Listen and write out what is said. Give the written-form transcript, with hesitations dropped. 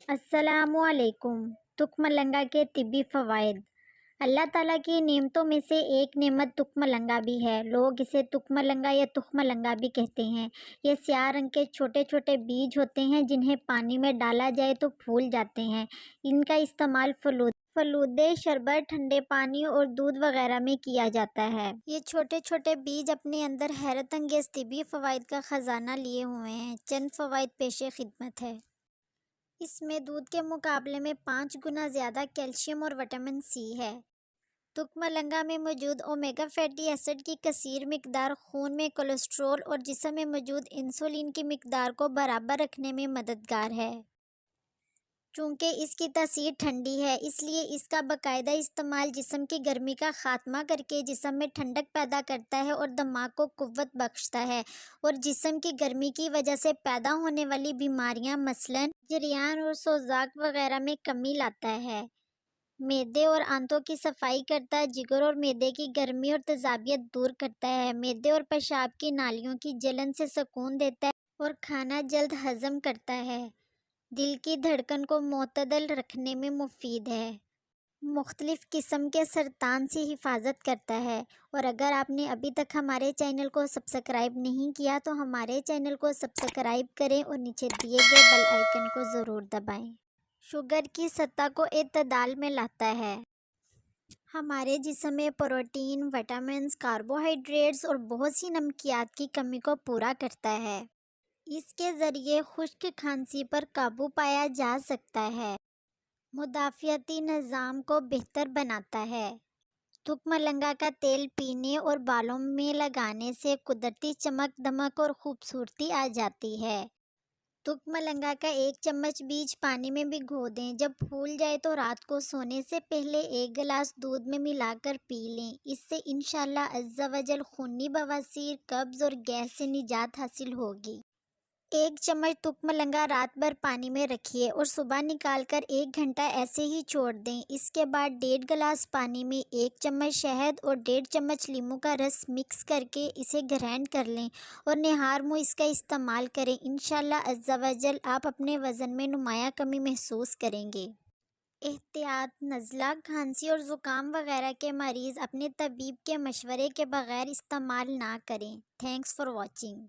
السلام علیکم۔ تک ملنگا کے طبی فوائد۔ اللہ تعالیٰ کی نعمتوں میں سے ایک نعمت تک ملنگا بھی ہے۔ لوگ اسے تک ملنگا یا تخم ملنگا بھی کہتے ہیں۔ یہ سیاہ رنگ کے چھوٹے چھوٹے بیج ہوتے ہیں جنہیں پانی میں ڈالا جائے تو پھول جاتے ہیں۔ ان کا استعمال فلودے، شربت، ٹھنڈے پانی اور دودھ وغیرہ میں کیا جاتا ہے۔ یہ چھوٹے چھوٹے بیج اپنے اندر حیرت انگیز طبی فوائد کا خزانہ لیے ہوئے ہیں۔ چند فوائد پیش خدمت ہے۔ اس میں دودھ کے مقابلے میں 5 گنا زیادہ کیلشیم اور وٹامن سی ہے۔ تک ملنگا میں موجود اومیگا فیٹی ایسڈ کی کثیر مقدار خون میں کولیسٹرول اور جسم میں موجود انسولین کی مقدار کو برابر رکھنے میں مددگار ہے۔ چونکہ اس کی تاثیر ٹھنڈی ہے، اس لیے اس کا باقاعدہ استعمال جسم کی گرمی کا خاتمہ کرکے جسم میں ٹھنڈک پیدا کرتا ہے اور دماغ کو قوت بخشتا ہے، اور جسم کی گرمی کی وجہ سے پیدا ہونے والی بیماریاں مثلاً جریان اور سوزاک وغیرہ میں کمی لاتا ہے۔ معدے اور آنتوں کی صفائی کرتا ہے، جگر اور معدے کی گرمی اور تیزابیت دور کرتا ہے، معدے اور پیشاب کی نالیوں کی جلن سے سکون دیتا ہے اور کھانا جلد ہضم کرتا ہے۔ دل کی دھڑکن کو معتدل رکھنے میں مفید ہے۔ مختلف قسم کے سرطان سے حفاظت کرتا ہے۔ اور اگر آپ نے ابھی تک ہمارے چینل کو سبسکرائب نہیں کیا تو ہمارے چینل کو سبسکرائب کریں اور نیچے دیے گئے بیل آئیکن کو ضرور دبائیں۔ شوگر کی سطح کو اعتدال میں لاتا ہے۔ ہمارے جسم میں پروٹین، وٹامنز، کاربوہائیڈریٹس اور بہت سی نمکیات کی کمی کو پورا کرتا ہے۔ اس کے ذریعے خشک کھانسی پر قابو پایا جا سکتا ہے۔ مدافعتی نظام کو بہتر بناتا ہے۔ تک ملنگا کا تیل پینے اور بالوں میں لگانے سے قدرتی چمک دمک اور خوبصورتی آ جاتی ہے۔ تک ملنگا کا 1 چمچ بیج پانی میں بھگو دیں۔ جب پھول جائے تو رات کو سونے سے پہلے 1 گلاس دودھ میں ملا کر پی لیں۔ اس سے انشاءاللہ عز و جل خونی بواسیر، قبض اور گیس سے نجات حاصل ہوگی۔ 1 چمچ تک ملنگا رات بھر پانی میں رکھیے اور صبح نکال کر 1 گھنٹہ ایسے ہی چھوڑ دیں۔ اس کے بعد 1.5 گلاس پانی میں 1 چمچ شہد اور 1.5 چمچ لیموں کا رس مکس کرکے اسے گرینڈ کر لیں اور نہار منہ اس کا استعمال کریں۔ انشاءاللہ عز و جل آپ اپنے وزن میں نمایاں کمی محسوس کریں گے۔ احتیاط: نزلہ، کھانسی اور زکام وغیرہ کے مریض اپنے طبیب کے مشورے کے بغیر استعمال نہ کریں۔ Thanks for watching.